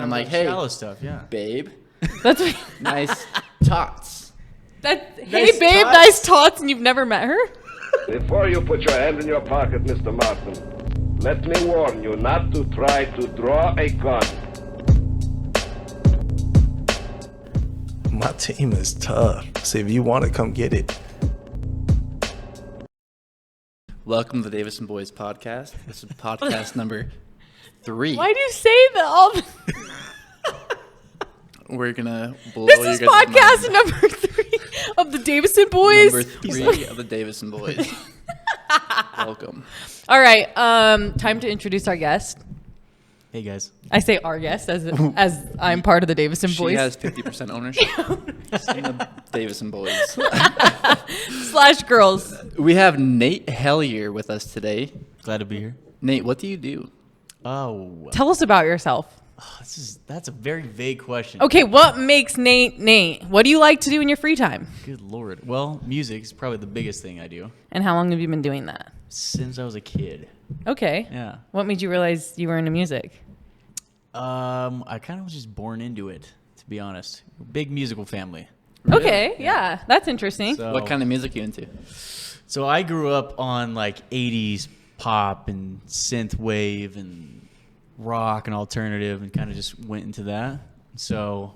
I'm like, hey, shallow stuff, yeah. babe, That's nice tots. hey babe, tots? nice tots, and you've never met her? Before you put your hand in your pocket, Mr. Martin, let me warn you not to try to draw a gun. My team is tough. So if you want to come get it. Welcome to the Davison Boys podcast. This is podcast number 3. Why do you say that all the... We're gonna blow This your is guys' podcast mind. number 3 of the Davison Boys. Number 3 of the Davison Boys. Welcome. All right, time to introduce our guest. Hey, guys. I say our guest as I'm part of the Davison She Boys. has 50% ownership in the Davison Boys. / girls. We have Nate Hellyer with us today. Glad to be here. Nate, what do you do? Oh, Tell us about yourself. that's a very vague question. Okay, what makes Nate Nate? What do you like to do in your free time? Good Lord. Well, music is probably the biggest thing I do And how long have you been doing that? since I was a kid. Okay. Yeah. What made you realize you were into music? I kind of was just born into it, to be honest. Big musical family. Okay, yeah, that's interesting. So, What kind of music you into? So I grew up on like 80s pop and synth wave and rock and alternative and kind of just went into that. So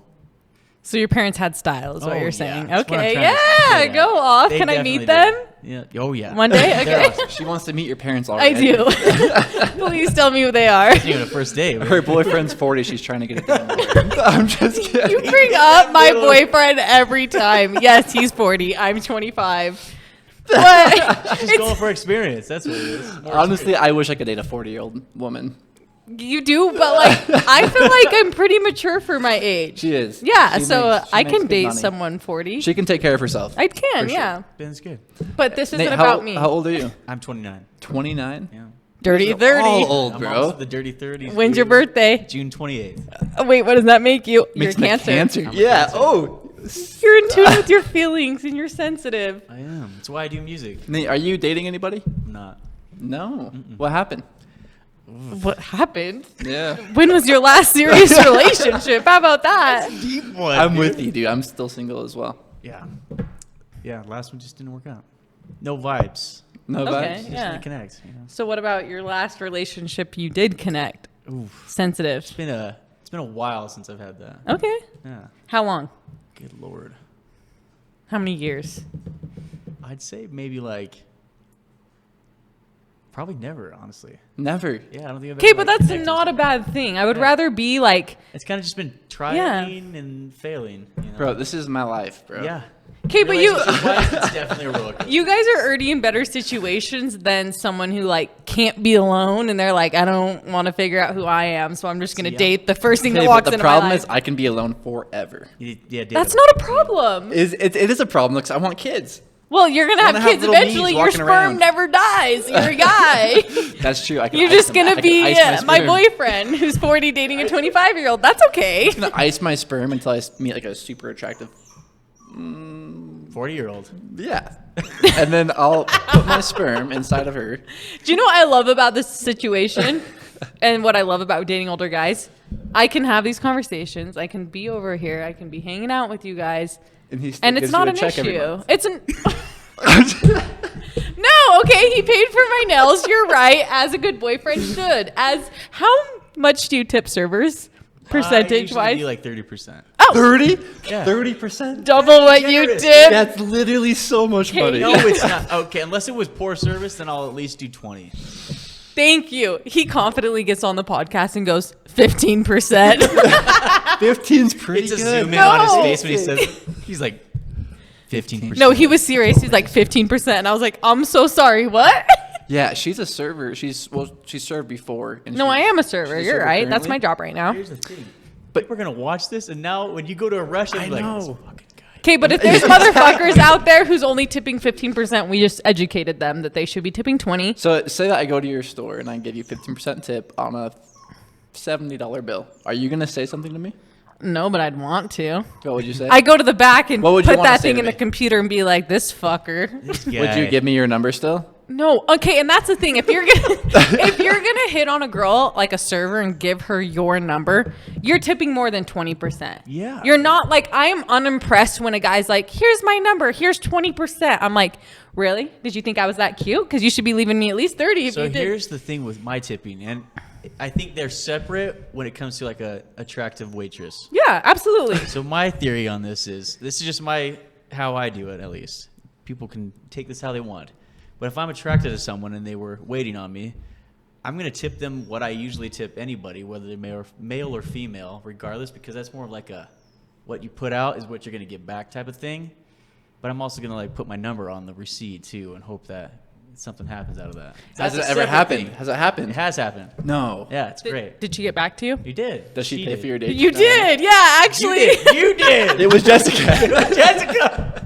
So your parents had style, is what you're saying. That's what I'm Okay, trying to yeah, say. go off. They Can I definitely meet them? did. Yeah. Oh, yeah. One day? They're Okay. awesome. She wants to meet your parents I already. do. Please tell me who they are. You know, the first day. Her boyfriend's 40. She's trying to get it done. I'm just kidding. You bring up my boyfriend every time. Yes, he's 40. I'm 25. But Just going for experience. That's what it is. Honestly, I wish I could date a 40-year-old woman. you do, but like I feel like I'm pretty mature for my age. She is. Yeah, She so makes- she I makes can good date money. someone 40. She can take care of herself. I can, For sure. yeah. Ben's good. But this isn't Nate, about me. How old are you? I'm 29. 29? Yeah. Dirty All 30. old, I'm bro. almost at the dirty 30s. When's your dude. birthday? June 28th. Oh, wait, what does that make you? Makes You're me cancer. I'm a Yeah. Cancer. Oh. You're in tune with your feelings and you're sensitive. I am. That's why I do music. Nate, are you dating anybody? I'm not. No. What happened? What happened? Yeah. When was your last serious relationship? How about that? Deep one. I'm with you, dude. I'm still single as well. Yeah. Yeah, last one just didn't work out. No vibes. No Okay. vibes? Just Yeah. didn't connect. You know? So what about your last relationship you did connect? Oof. Sensitive. It's been a while since I've had that. Okay. Yeah. How long? Good Lord. How many years? I'd say maybe like probably never, honestly. Never. Yeah, I don't think I've Okay, ever, but like, that's connected not a with bad thing. I would Yeah. rather be like, It's kind of just been trying Yeah. and failing. You know? Bro, this is my life, bro. Yeah. okay, but you Relationship-wise, it's definitely a roller coaster. you guys are already in better situations than someone who like can't be alone and they're like, I don't want to figure out who I am, so I'm just gonna Yeah. date the first thing Okay, that but walks the into my problem life. is I can be alone forever. Yeah, That's not a problem. It is a problem because I want kids. Well, you're gonna have wanna have kids little eventually. me's Your walking sperm around. never dies. You're a guy. That's true. I can You're ice just them. I gonna can be ice my sperm. boyfriend who's 40 dating a 25-year-old. That's okay. I'm gonna ice my sperm until I meet like a super attractive. 40-year-old. Yeah. And then I'll put my sperm inside of her. Do you know what I love about this situation? And what I love about dating older guys? I can have these conversations. I can be over here. I can be hanging out with you guys. And he still And it's gives not you a an check every issue. month. It's an No, okay, he paid for my nails. You're right, as a good boyfriend should. As how much do you tip servers? Percentage wise? Usually like 30%. 30? Yeah. 30%? Double what you Generous. did. That's literally so much money. No, it's not. Okay, unless it was poor service, then I'll at least do 20. Thank you. He confidently gets on the podcast and goes 15%. 15's pretty It's a good. zoom in on his No. face when he says it. He's like 15%. No, he was serious. He's like 15%. And I was like, I'm so sorry. What? Yeah, she's a server. She served before. And No, I she's- am a server. she's a You're server right. That's currently. my job right now. Here's the thing. But we're going to watch this, and now when you go to a rush, I I'm like, know. this fucking guy. Okay, but if there's motherfuckers out there who's only tipping 15%, we just educated them that they should be tipping 20. So say that I go to your store and I give you 15% tip on a $70 bill. Are you going to say something to me? No, but I'd want to. What would you say? I go to the back and What would you put wanna that say thing to in the me? computer and be like, this fucker. This Would you guy. give me your number still? No. Okay, and that's the thing. If you're gonna hit on a girl like a server and give her your number, you're tipping more than 20%. Yeah. You're not like, I am unimpressed when a guy's like, here's my number, here's 20%. I'm like, really? Did you think I was that cute? Because you should be leaving me at least 30 if So you did. here's the thing with my tipping, and I think they're separate when it comes to like a attractive waitress. Yeah, absolutely. So my theory on this is just how I do it, at least. People can take this how they want. But if I'm attracted to someone and they were waiting on me, I'm going to tip them what I usually tip anybody, whether they're male or female, regardless, because that's more of like a what you put out is what you're going to get back type of thing. But I'm also going to like put my number on the receipt too and hope that something happens out of that. Has That's it a ever separate happened? thing. Has it happened? It has happened. No. Yeah, it's great. Did she get back to you? You did. Does she pay for your date? You did. Yeah, actually. You did. It was Jessica. Jessica.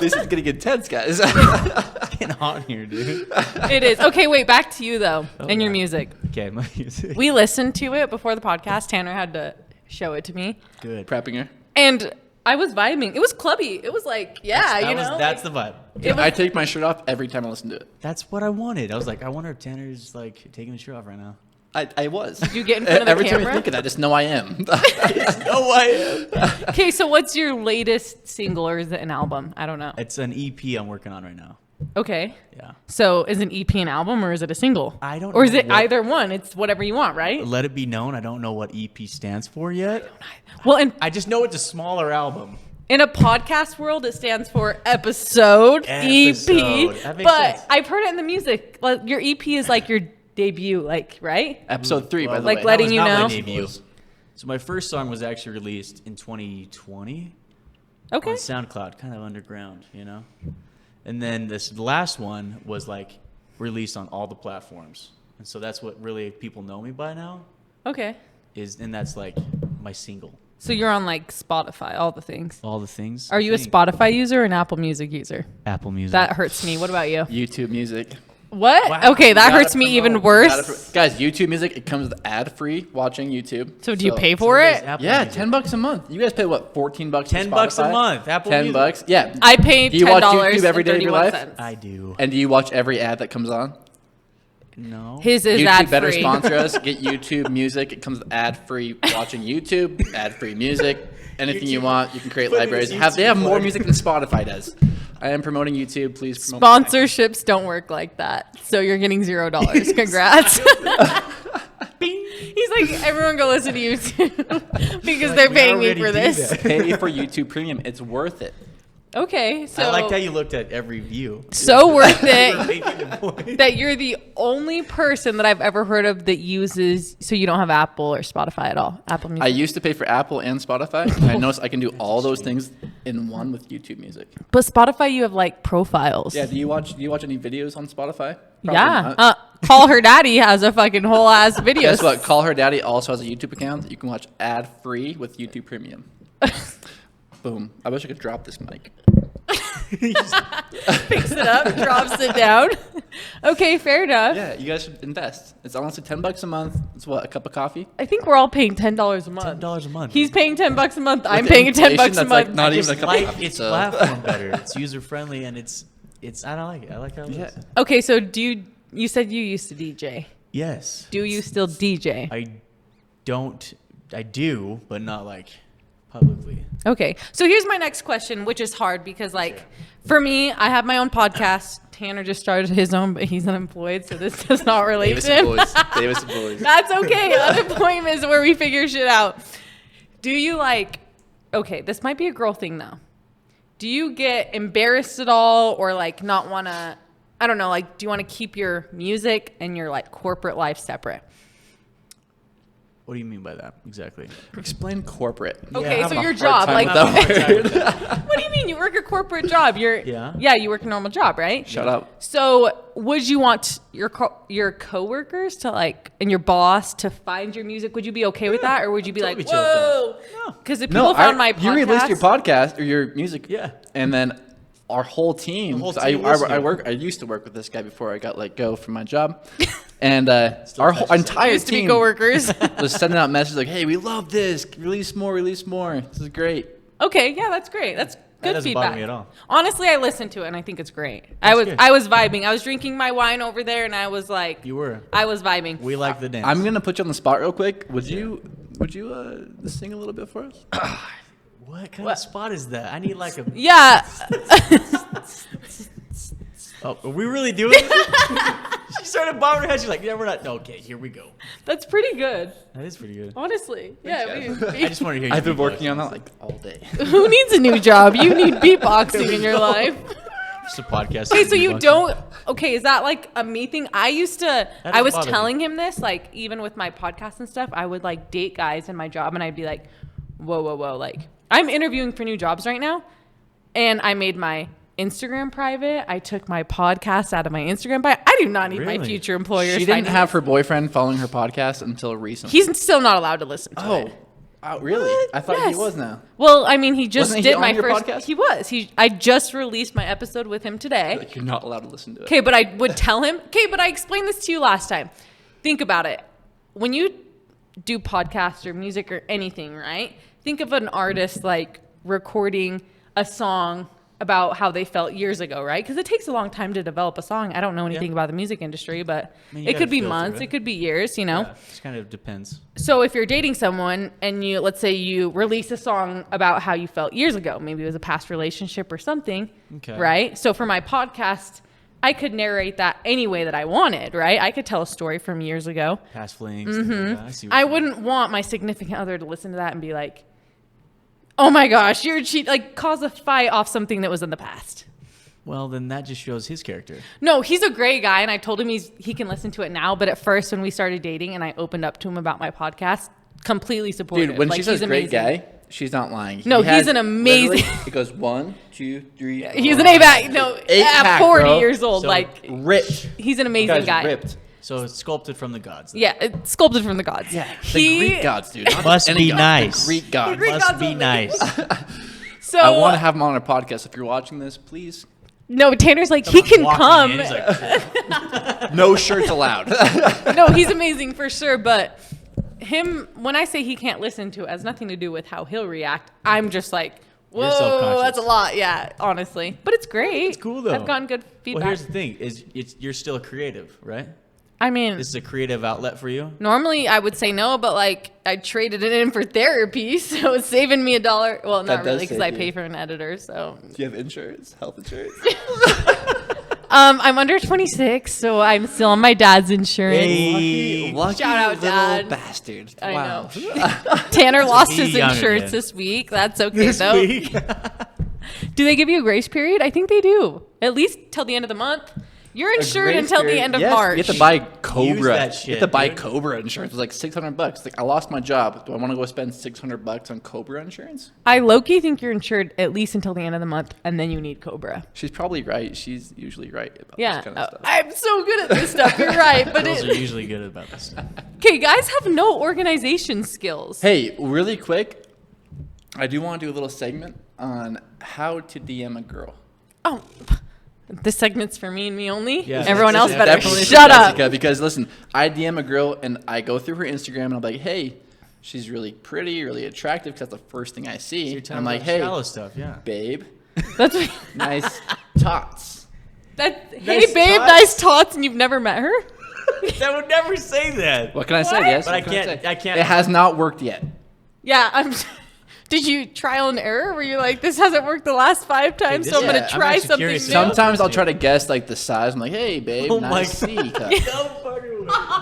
This is getting intense, guys. It's getting hot here, dude. It is. Okay, wait, back to you though, and your yeah. music. Okay, my music. We listened to it before the podcast. Tanner had to show it to me. Good. Prepping her. And I was vibing. It was clubby. It was like, That's the vibe. It was- I take my shirt off every time I listen to it. That's what I wanted. I was like, I wonder if Tanner's like taking his shirt off right now. I was. you get in front of the Every time camera? I think of that, just know I am. No way. Okay, so what's your latest single or is it an album? I don't know. It's an EP I'm working on right now. Okay. Yeah. So is an EP an album or is it a single? I don't Or is know it what- either one? It's whatever you want, right? Let it be known, I don't know what EP stands for yet. Well, in I just know it's a smaller album. a podcast world, it stands for episode Episode. EP. That makes But sense. I've heard it in the music. Like, your EP is like your debut, like, right? Episode 3, by the Like way. letting That was you not my know? debut. So my first song was actually released in 2020 Okay. on SoundCloud, kind of underground, you know? And then this last one was like released on all the platforms. And so that's what really people know me by now Okay. and that's like my single. So you're on like Spotify, all the things. All the things. Are you a Spotify user or an Apple Music user? Apple Music. That hurts me. What about you? YouTube Music. What? Wow. Okay, that Gotta hurts me even promote. worse. Guys, YouTube Music, it comes ad-free watching YouTube. So do you pay for it? Yeah, $10 a month. You guys pay what, $14 for $10 a Spotify? month. Apple $10. Music. Yeah. I pay Do you watch $10 YouTube every day of your life? I do. And do you watch every ad that comes on? No. His is YouTube ad better free. sponsor us. Get YouTube Music. It comes ad-free watching YouTube, ad-free music. Anything you want, you can create Put it libraries. in They have more YouTube. music than Spotify does. I am promoting YouTube. Please promote. Sponsorships don't work like that. So you're getting $0. Congrats. He's like, everyone go listen to YouTube because they're we paying me already for do this. that. Pay for YouTube Premium. It's worth it. Okay, so I liked how you looked at every view. so worth You're it making the point. that you're the only person that I've ever heard of that uses. So you don't have Apple or Spotify at all. Apple Music. I used to pay for Apple and Spotify. I noticed I can do all those things in one with YouTube Music. But Spotify, you have like profiles. Yeah. Do you watch any videos on Spotify? Probably Yeah. not. Call Her Daddy has a fucking whole ass video. Guess what? Call Her Daddy also has a YouTube account that you can watch ad-free with YouTube Premium. Boom. I wish I could drop this mic. Picks it up, drops it down. Okay, fair enough. Yeah, you guys should invest. It's honestly $10 a month. It's what, a cup of coffee? I think we're all paying $10 a month. $10 a month. He's paying $10 a month. I'm With paying $10 inflation, a that's month. like not I even just a cup like of coffee. its so- platform better. It's user friendly and it's I don't like it. I like how it Yeah. is. Okay, so you said you used to DJ. Yes. Do you still DJ? I do, but not like publicly. Okay, so here's my next question, which is hard because, like, for me, I have my own podcast. Tanner just started his own, but he's unemployed, so this does not relate to him. Davison Boys. That's okay. Unemployment is where we figure shit out. Do you okay, this might be a girl thing though. Do you get embarrassed at all or like not want to, I don't know, like, do you want to keep your music and your like corporate life separate? What do you mean by that exactly? Explain corporate. Okay, I so have a your hard job, time like, with that word. what do you mean? You work a corporate job. Yeah, you work a normal job, right? Shut up. So would you want your coworkers to like, and your boss to find your music? Would you be okay with that? Or would you be like, totally chill with that. whoa? Because if people found my podcast. You released your podcast or your music. Yeah. And then our whole team. The whole 'cause team listened. I used to work with this guy before I got let go from my job. And our whole entire used to be team coworkers. was sending out messages like, "Hey, we love this. Release more. Release more. This is great." Okay, yeah, that's great. Good doesn't feedback. bother me at all. Honestly, I listened to it and I think it's great. Good. I was vibing. I was drinking my wine over there and I was like, You were. I was vibing. We like the dance. I'm gonna put you on the spot real quick. Would you sing a little bit for us? What kind of spot is that? I need like a. Yeah. Oh, are we really doing this? She started bobbing her head. She's like, yeah, we're not. Okay, here we go. That's pretty good. That is pretty good. Honestly. Yeah. I just wanted to hear you. I've been beatbox. working on that like all day. Who needs a new job? You need beatboxing in your life. Just a podcast. Okay, so you beatboxing. don't. Okay, is that like a me thing? I doesn't was bother me. telling him this, like, even with my podcast and stuff, I would like date guys in my job and I'd be like, whoa, whoa, whoa. Like, I'm interviewing for new jobs right now and I made my Instagram private. I took my podcast out of my Instagram bio. I do not need my Really? future employers. She didn't finding have this. her boyfriend following her podcast until recently. He's still not allowed to listen to it. Really? What? I thought Yes. he was now. Well, I mean, he just Wasn't he did on my your first. podcast? He was. I just released my episode with him today. Like you're not allowed to listen to it. Okay, but I would tell him. Okay, but I explained this to you last time. Think about it. When you do podcasts or music or anything, right? Think of an artist like recording a song about how they felt years ago, right? Because it takes a long time to develop a song. I don't know anything about the music industry, but I mean, you it could gotta be filter months, it. it could be years, you know? Yeah, it just kind of depends. So if you're dating someone and you, let's say you release a song about how you felt years ago, maybe it was a past relationship or something, Okay. right? So for my podcast, I could narrate that any way that I wanted, right? I could tell a story from years ago. Past flings. things like that. I see what I you mean. wouldn't want my significant other to listen to that and be like, oh my gosh, you're cheat, like cause a fight off something that was in the past. Well, then that just shows his character. No, he's a great guy, and I told him he can listen to it now. But at first, when we started dating, and I opened up to him about my podcast, completely supportive. Dude, when like, she says he's great amazing. guy, she's not lying. No, He has he's an amazing- literally- It goes 1, 2, 3. He's an A-back. No, at Eight-pack, 40 bro. years old, So, like Ripped. he's an amazing Guy's guy. ripped. So it's sculpted from the gods. then. Yeah, it's sculpted from the gods. Yeah, he, the Greek gods, dude. Not Must any be gods, nice. The Greek gods. Greek Must gods be only. nice. So I want to have him on our podcast. If you're watching this, please. no, Tanner's like he can Walking come. in, he's like, No shirts allowed. No, he's amazing for sure, but him, when I say he can't listen to it, has nothing to do with how he'll react. I'm just like, whoa, self-conscious. that's a lot. Yeah, honestly. But it's great. It's cool, though. I've gotten good feedback. well, here's the thing: you're still a creative, right? I mean, This is a creative outlet for you. normally I would say no, but like I traded it in for therapy, so it's saving me $1. Well, That not does really, because save I you. pay for an editor. So Do you have insurance? Health insurance? I'm under 26, so I'm still on my dad's insurance. Hey, Lucky Shout out, little Dad. bastard. I Wow. know. Tanner lost be his young insurance again. this week. That's okay this though. week. Do they give you a grace period? I think they do. At least till the end of the month. You're insured Grace until the period. end of Yes, March. You have to buy Cobra. that You shit, have to buy dude. Cobra insurance. It was like $600. Like I lost my job. Do I want to go spend $600 on Cobra insurance? I low-key think you're insured at least until the end of the month, and then you need Cobra. She's probably right. She's usually right about Yeah, this kind of stuff. I'm so good at this stuff. You're right, but Girls are usually good about this stuff. okay, guys have no organization skills. Hey, really quick, I do want to do a little segment on how to DM a girl. Oh, this segment's for me and me only. Yeah, Everyone this else is better Definitely for shut up. Jessica, because listen, I DM a girl and I go through her Instagram and I'm like, hey, she's really pretty, really attractive, because that's the first thing I see. You're And talking I'm like, about hey, shallow stuff, yeah. babe, That's nice tots. hey, Nice babe, tots. nice tots, and you've never met her. That would never say that. What can I say? What? Yes, But what can I say? can't- It has not worked yet. Yeah, Did you trial and error? Were you like, this hasn't worked the last 5 times, this- so I'm yeah, gonna I'm try actually something new? curious to Sometimes I'll try to guess like the size. I'm like, hey, babe, Oh my nice C cup.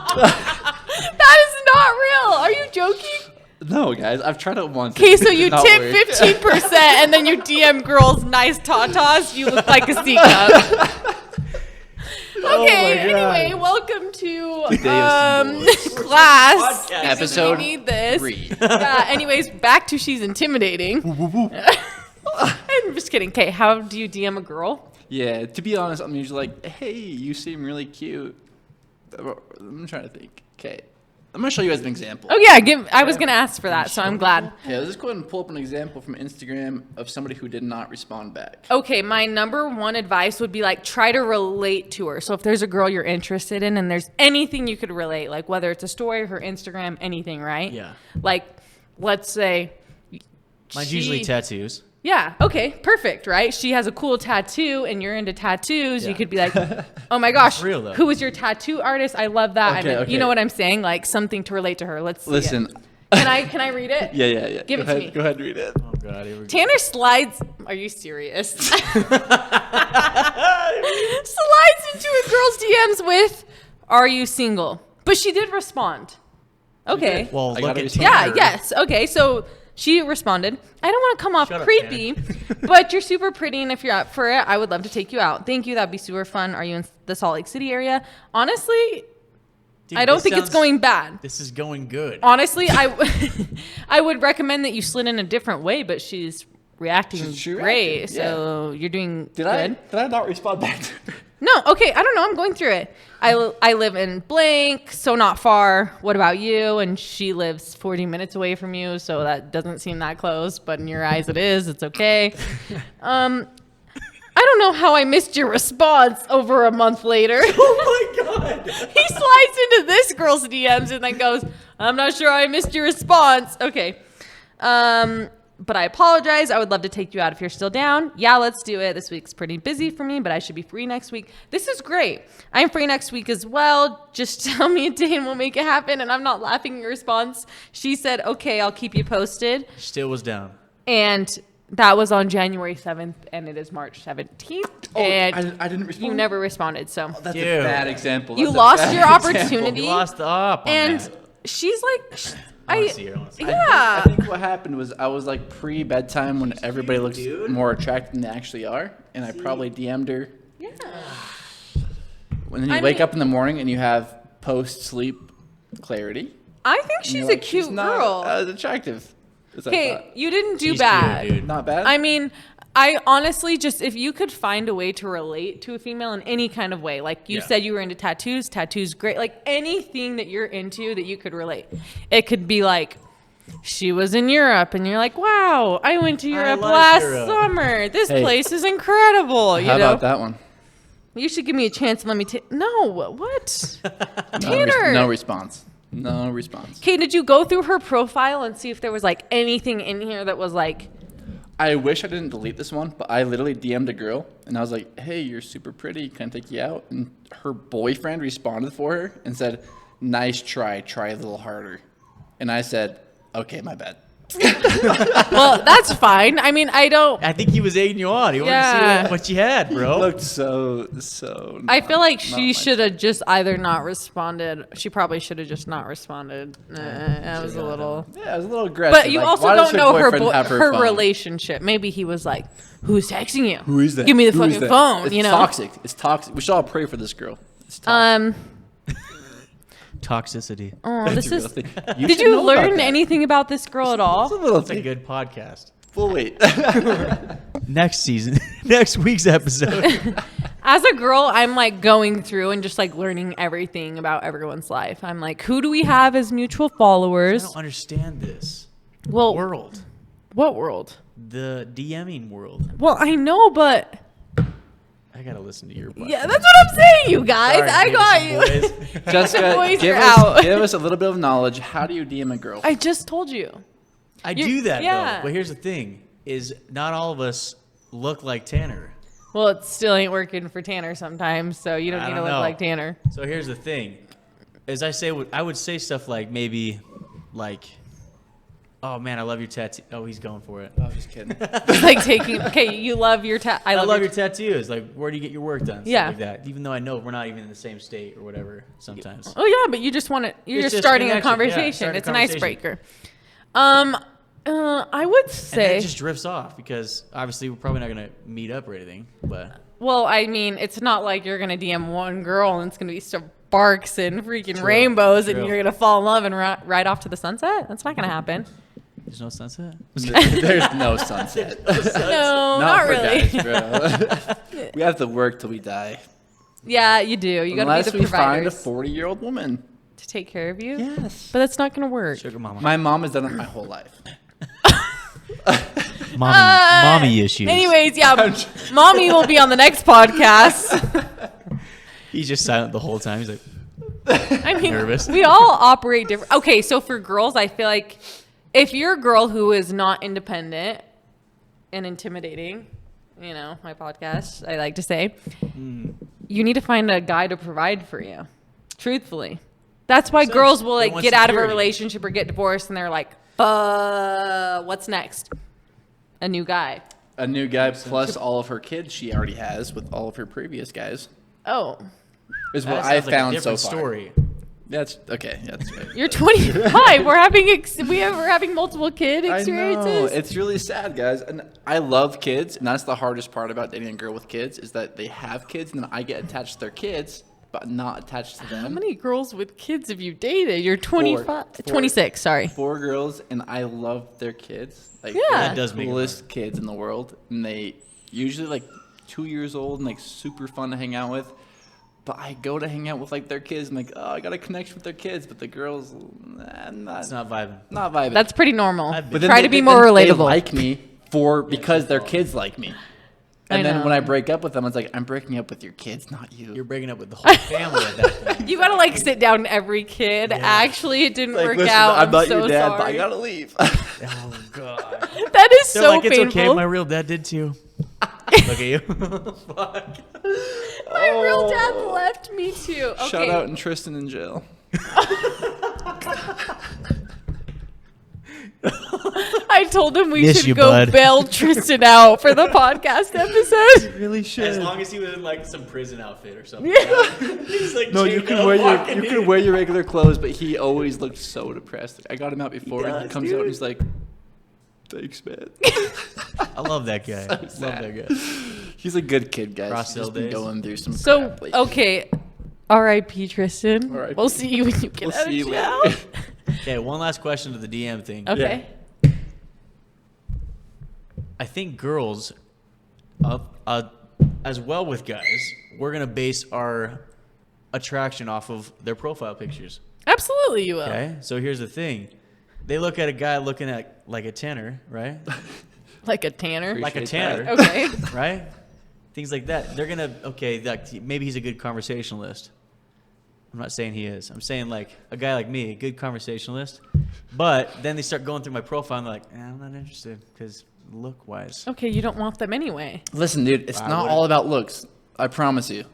That is not real. Are you joking? No, guys, I've tried it once. Okay, It so did you not tip work. 15% and then you DM girls nice tatas. You look like a C cup. Okay, God. anyway, welcome to Davison Boys. class. Podcast. Episode We need this. 3. Anyways, back to she's intimidating. I'm just kidding. Okay, how do you DM a girl? Yeah, to be honest, I'm usually like, hey, you seem really cute. I'm trying to think. Okay, I'm gonna show you as an example. Oh yeah, I was gonna ask for that, so I'm glad. Yeah, let's go ahead and pull up an example from Instagram of somebody who did not respond back. Okay, my number one advice would be like try to relate to her. So if there's a girl you're interested in and there's anything you could relate, like whether it's a story, her Instagram, anything, right? Yeah. Like, let's say Mine's usually tattoos. Yeah. Okay. Perfect. Right. She has a cool tattoo and you're into tattoos. Yeah. You could be like, oh my gosh, real, though. who was your tattoo artist? I love that. Okay, okay. You know what I'm saying? Like something to relate to her. Let's see Listen. it. Can I read it? Yeah. Give it to me. Go ahead and read it. Oh God, here we go. Tanner slides. Are you serious? Slides into a girl's DMs with, "Are you single?" But she did respond. Okay. Well, I look gotta at respond. Yeah. Tanner. Yes. Okay. So she responded, "I don't want to come off Shut up, creepy, but you're super pretty, and if you're up for it, I would love to take you out. Thank you. That'd be super fun. Are you in the Salt Lake City area?" Honestly, Dude, I don't this think it's sounds- going bad. This is going good. Honestly, I would recommend that you slid in a different way, but she's reacting She great. reacted, yeah. So you're doing Did good. I not respond back to her? No, okay, I don't know. I'm going through it. I live in blank, so not far. What about you? And she lives 40 minutes away from you, so that doesn't seem that close, but in your eyes it is. It's okay. I don't know how I missed your response over a month later. Oh my God. He slides into this girl's DMs and then goes, "I'm not sure I missed your response." Okay. But I apologize. I would love to take you out if you're still down. Yeah, let's do it. This week's pretty busy for me, but I should be free next week. This is great. I'm free next week as well. Just tell me a day and we'll make it happen. And I'm not laughing at your response. She said, "Okay, I'll keep you posted." Still was down. And that was on January 7th, and it is March 17th. Oh, and I didn't respond. you never responded, so That's Dude. a bad example. you That's a lost bad your example. opportunity. You lost up on And that. she's like, I wanna see her, I wanna see her. yeah. I think what happened was I was like pre-bedtime when everybody looks more attractive than they actually are, and I probably DM'd her. Yeah. When you I wake mean- up in the morning and you have post-sleep clarity. I think and she's you're a like, cute she's not girl. as attractive as I Okay, thought. you didn't do She's bad. cute, dude. Not bad. I mean, I honestly just, if you could find a way to relate to a female in any kind of way, like you Yeah. said you were into tattoos great, like anything that you're into that you could relate. It could be like, she was in Europe and you're like, wow, I went to Europe like last Europe. summer. This Hey. place is incredible. You How know, about that one? you should give me a chance and let me take. No, what? No, Tanner. no response. No response. Okay, did you go through her profile and see if there was like anything in here that was like, I wish I didn't delete this one, but I literally DM'd a girl and I was like, "Hey, you're super pretty. Can I take you out?" And her boyfriend responded for her and said, "Nice try. Try a little harder." And I said, "Okay, my bad." well, that's fine. I mean, I don't. I think he was egging you on. He wanted Yeah. to see what you had, bro. Looked so. I feel like not she my should have just either not responded. She probably should have just not responded. That was a little. Yeah, it was a little aggressive. But you Like, also why does don't know her boyfriend have her phone? relationship. Maybe he was like, "Who's texting you? Who is that? Give me the Who is fucking that?" phone." It's you know. toxic. It's toxic. We should all pray for this girl. It's toxic. Toxicity. Oh, That's this a real is. thing. Did should you know about learn that. anything about this girl at It's a all? little It's a thing. good podcast. Well, wait. Next season, next week's episode. As a girl, I'm like going through and just like learning everything about everyone's life. I'm like, who do we have as mutual I followers? don't understand this Well, world, what world? the DMing world. Well, I know, but I gotta listen to your podcast. yeah, that's what I'm saying, you guys. Sorry, I got Davison you. Boys. Jessica, boys give are us, out. give us a little bit of knowledge. How do you DM a girl? I just told you. I You're- do that yeah. though. But here's the thing: is not all of us look like Tanner. Well, it still ain't working for Tanner sometimes, so you don't I need to don't look know. like Tanner. So here's the thing: as I would say stuff like maybe, like, "Oh man, I love your tattoo." Oh, he's going for it. I was just kidding. It's like taking. Okay, you love your I love your tattoos. Like, where do you get your work done? Stuff Yeah. like that. Even though I know we're not even in the same state or whatever. Sometimes. Oh yeah, but you just want to. You're It's just just starting a connection, yeah, conversation. start a It's an conversation. icebreaker. I would And then say. it just drifts off because obviously we're probably not gonna meet up or anything. But Well, I mean, it's not like you're gonna DM one girl and it's gonna be sparks and freaking True, rainbows and true. you're gonna fall in love and ride off to the sunset. That's not gonna happen. there's no sunset. There's no sunset. No, not for really. guys, bro. We have to work till we die. Yeah, you do. You gotta Unless be we the find a providers 40-year-old woman. to take care of you. Yes. But that's not gonna work. Sugar mama. My mom has done it my whole life. Mommy issues. Anyways, yeah, mommy will be on the next podcast. He's just silent the whole time. He's like, I mean, Nervous. we all operate different. Okay, so for girls, I feel like if you're a girl who is not independent, and intimidating, my podcast, I like to say, you need to find a guy to provide for you. Truthfully. That's why girls will like get out of a relationship or get divorced and they're like, what's next? A new guy. A new guy plus all of her kids she already has with all of her previous guys. Oh. Is what That I sounds like a found so different far. story. That's okay. That's right. You're 25. We're having multiple kid I know. experiences. It's really sad, guys. And I love kids, and that's the hardest part about dating a girl with kids is that they have kids, and then I get attached to their kids, but not attached to them. How many girls with kids have you dated? You're 25, 26. Sorry. 4 girls, and I love their kids. Like, Yeah. they're That does the make it coolest kids in the world, and they usually like 2 years old and like super fun to hang out with. But I go to hang out with like their kids and like, oh, I got a connection with their kids, but the girls, It's not vibing. not vibing. That's pretty normal. But then Try to be more then relatable. They like me because their kids like me. And I then know. when I break up with them, it's like, I'm breaking up with your kids, not you. You're breaking up with the whole family at that point. You gotta like sit down every kid. Actually, it didn't Like, work listen, out. I'm not so your dad, sorry. but I gotta leave. Oh god. That is They're so like, it's painful. okay. My real dad did too. Look at you. Fuck. My real dad left me too. Okay. Shout out and Triston in jail. I told him we Miss should you, go bud. bail Tristan out for the podcast episode. Really As long as he was in like some prison outfit or something. Yeah. He's like, No, you chained can up, wear walking you in. can wear your regular clothes, but he always looked so depressed. I got him out before, and he does, comes out dude. and he's like, "Thanks, man." I love that guy. Love sad. that guy. He's a good kid, guys. Cross He's just sell been days. going through some So crap lately. okay, R.I.P. Tristan. R.I.P.. We'll see you when you get We'll out see of you jail. later. Okay, one last question to the DM thing. Okay. I think girls, as well with guys, we're gonna base our attraction off of their profile pictures. Absolutely, you will. Okay, so here's the thing: they look at a guy looking at like a tenor, right? Like a tanner. Like a Appreciate tanner, Okay. right? Things like that. They're gonna like maybe he's a good conversationalist. I'm not saying he is. I'm saying like a guy like me, a good conversationalist. But then they start going through my profile and they're like, I'm not interested because look wise. Okay, you don't want them anyway. Listen, dude, it's I not wouldn't. all about looks. I promise you.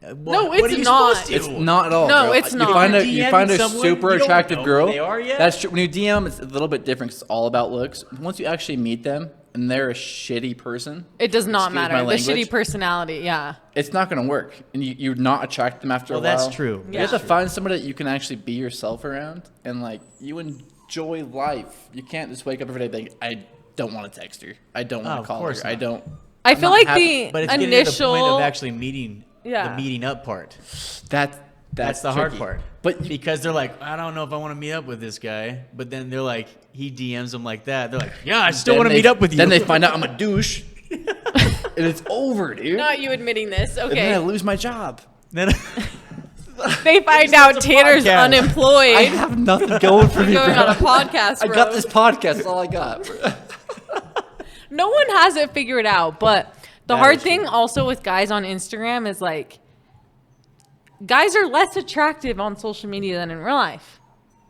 No, it's not. It's not at all. No, bro. it's not. You find a, DMing you find a someone, super you don't attractive know girl. who they are yet? That's true. When you DM, it's a little bit different. 'Cause it's all about looks. Once you actually meet them and they're a shitty person, It does not Excuse my matter. The language. shitty personality, yeah. it's not going to work, and you're not attract them after Well, a while. that's true. You Yeah. have to find somebody that you can actually be yourself around, and like you enjoy life. You can't just wake up every day and think, I don't want to text her. I don't want of to call her. course I not. don't. I I'm feel not like happy. But it's the getting to the initial. point of actually meeting Yeah. the meeting up part. That's the hard tricky. part. But Because they're like, I don't know if I want to meet up with this guy. But then they're like, he DMs them like that. They're like, yeah, I still then want to they- meet up with you. Then they find out I'm a douche, and it's over, dude. Not you admitting this. And then I Okay. lose my job. Then They find out a Tanner's podcast. unemployed. I have nothing going for me, going bro. on a podcast, I bro. got this podcast. That's all I got. No one has it figured out, but the That hard is thing true. also with guys on Instagram is like guys are less attractive on social media than in real life.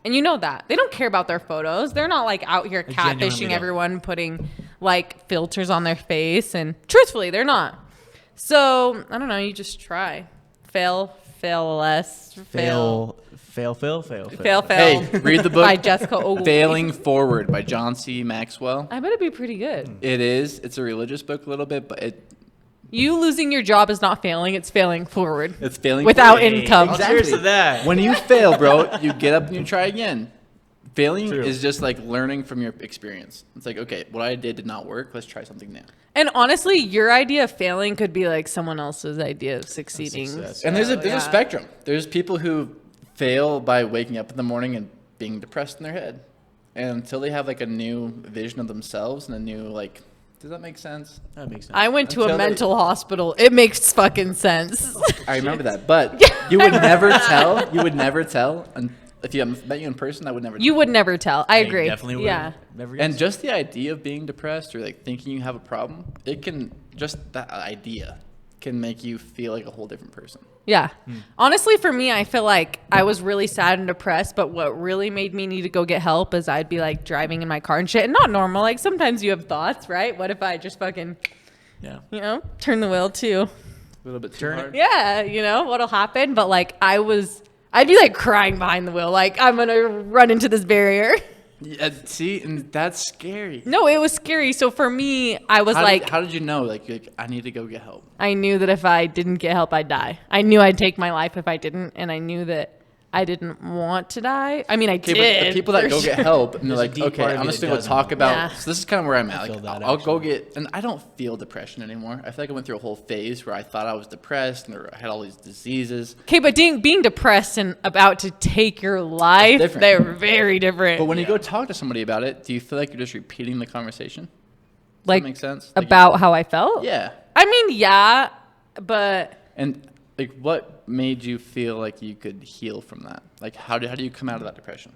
And you know that. They don't care about their photos. They're not like out here genuinely catfishing don't. everyone, putting like filters on their face, and truthfully, they're not. So, I don't know, you just try. Fail less. fail. Fail. Hey, read the book By Jessica Ogle. Failing Forward by John C. Maxwell. I bet it'd be pretty good. It is. It's a religious book a little bit, but You losing your job is not failing, it's failing forward. it's failing Without forward. income. Exactly. Cheers to that. When you fail, bro, you get up and you try again. Failing True. is just like learning from your experience. It's like, okay, what I did not work. Let's try something new. And honestly, your idea of failing could be like someone else's idea of succeeding. Success. And there's a Yeah. spectrum. There's people who fail by waking up in the morning and being depressed in their head. And until they have like a new vision of themselves and a new like, does that make sense? That makes sense. I went to a Until they- mental hospital. It makes fucking sense. I remember that, but you would never tell. You would never tell. And if you met you in person, I would never. You would never tell. I agree. Definitely would. Yeah. Never And guessed. just the idea of being depressed or like thinking you have a problem, it can just that idea can make you feel like a whole different person. Yeah. Honestly, for me, I feel like I was really sad and depressed, but what really made me need to go get help is I'd be like driving in my car and shit, and not normal. Like sometimes you have thoughts, right? What if I just fucking, turn the wheel too? A little bit too hard. Yeah, what'll happen? But like I'd be like crying behind the wheel, like I'm gonna run into this barrier. Yeah, see, and that's scary. No, it was scary. So for me, I was How did you know? Like, I need to go get help. I knew that if I didn't get help, I'd die. I knew I'd take my life if I didn't, and I knew that I didn't want to die. I mean, I did. But the people that go sure. get help and they're There's a like, deep okay, part of I'm you just that gonna go doesn't talk want about. Yeah. So this is kind of where I'm at. feel Like, that, I'll go actually. get, and I don't feel depression anymore. I feel like I went through a whole phase where I thought I was depressed and I had all these diseases. Okay, but being depressed and about to take your life, different. they're very different. But when you go talk to somebody about it, do you feel like you're just repeating the conversation? Does like that make sense? Like, about how I felt? yeah. I mean, yeah, but And like, what made you feel like you could heal from that? Like, how do you come out of that depression?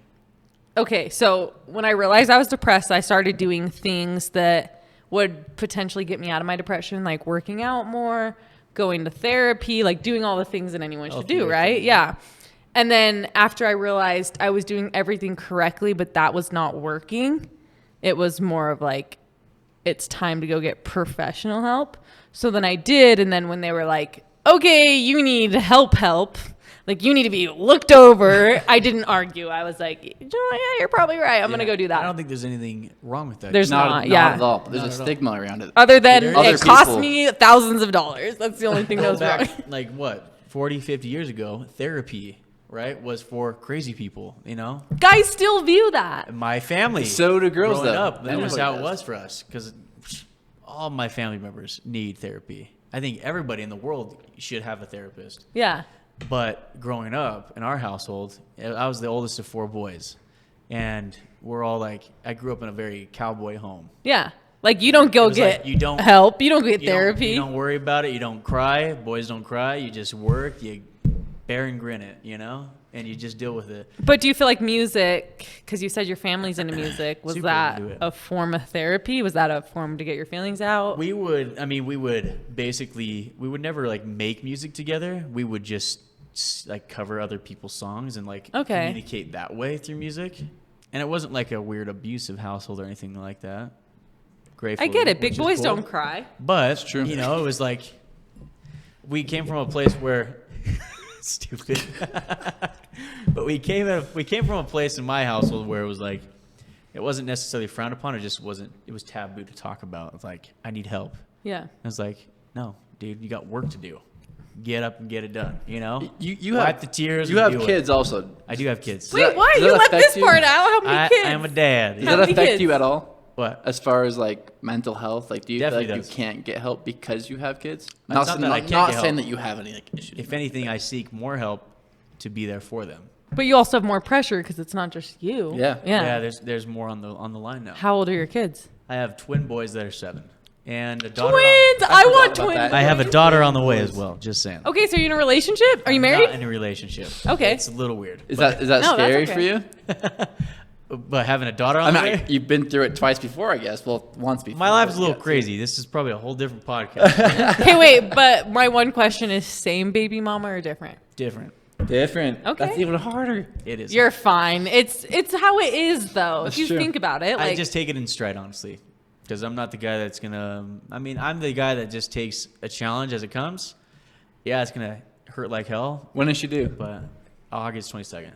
okay, so when I realized I was depressed, I started doing things that would potentially get me out of my depression, like working out more, going to therapy, like doing all the things that anyone should do, right? Yeah. And then after I realized I was doing everything correctly, but that was not working, it was more of like, it's time to go get professional help. So then I did. And then when they were like, okay, you need help, like you need to be looked over, I didn't argue. I was like, yeah, you're probably right. I'm going to go do that. I don't think there's anything wrong with that. There's Not yeah. at all. There's Not a at all. stigma around it. Other than Other it cost people- me thousands of dollars. That's the only thing that was wrong. back like what 40, 50 years ago, therapy, right, was for crazy people, Guys still view that. My family. So do girls, growing though. up, that was Everybody how it does. was for us because all my family members need therapy. I think everybody in the world should have a therapist. Yeah. But growing up in our household, I was the oldest of 4 boys, and we're all like, I grew up in a very cowboy home. Yeah. Like you don't go It was get like, you don't- help. You don't get You don't- therapy. You don't worry about it. You don't cry. Boys don't cry. You just work. You bear and grin it, and you just deal with it. But do you feel like music, because you said your family's into music, was Super that into it. a form of therapy? Was that a form to get your feelings out? We would never like make music together. We would just like cover other people's songs and like Okay. communicate that way through music. And it wasn't like a weird abusive household or anything like that. Gratefully, I get it. Big which is boys cool. don't cry. But true. it was like we came from a place where stupid. But we came from a place in my household where it was like it wasn't necessarily frowned upon. It just wasn't. It was taboo to talk about. It's like I need help. Yeah. I was like, no, dude, you got work to do. Get up and get it done. You wipe have the tears. You and have deal with kids it. also. I do have kids. Wait, that- why? does You that left affect this you? part out? How many kids? I am a dad. Does How that many affect kids? you at all? What? As far as like mental health, like do you feel Definitely like does. you can't get help because you have kids? It's not that I can't not get saying help. that you have any like issues. If anything, I seek more help to be there for them. But you also have more pressure because it's not just you. Yeah. Yeah. There's more on the line now. How old are your kids? I have twin boys that are 7, and a daughter. Twins! I forgot want about twins. that. I have a daughter on the way as well. Just saying. Okay, so you're in a relationship? Are you I'm married? Not in a relationship. Okay. It's a little weird. Is that No, that's scary okay. for you? But having a daughter I on the mean, way. you've been through it twice before, I guess. Well, once before. My life's a but little yeah. crazy. This is probably a whole different podcast. Okay, wait, but my one question is same baby mama or different? Different. Different. Okay. That's even harder. It is. You're fine. It's how it is though. That's if you true. think about it, like I just take it in stride, honestly, because I'm not the guy that's gonna. I'm the guy that just takes a challenge as it comes. Yeah, it's gonna hurt like hell, When does she do? but August 22nd.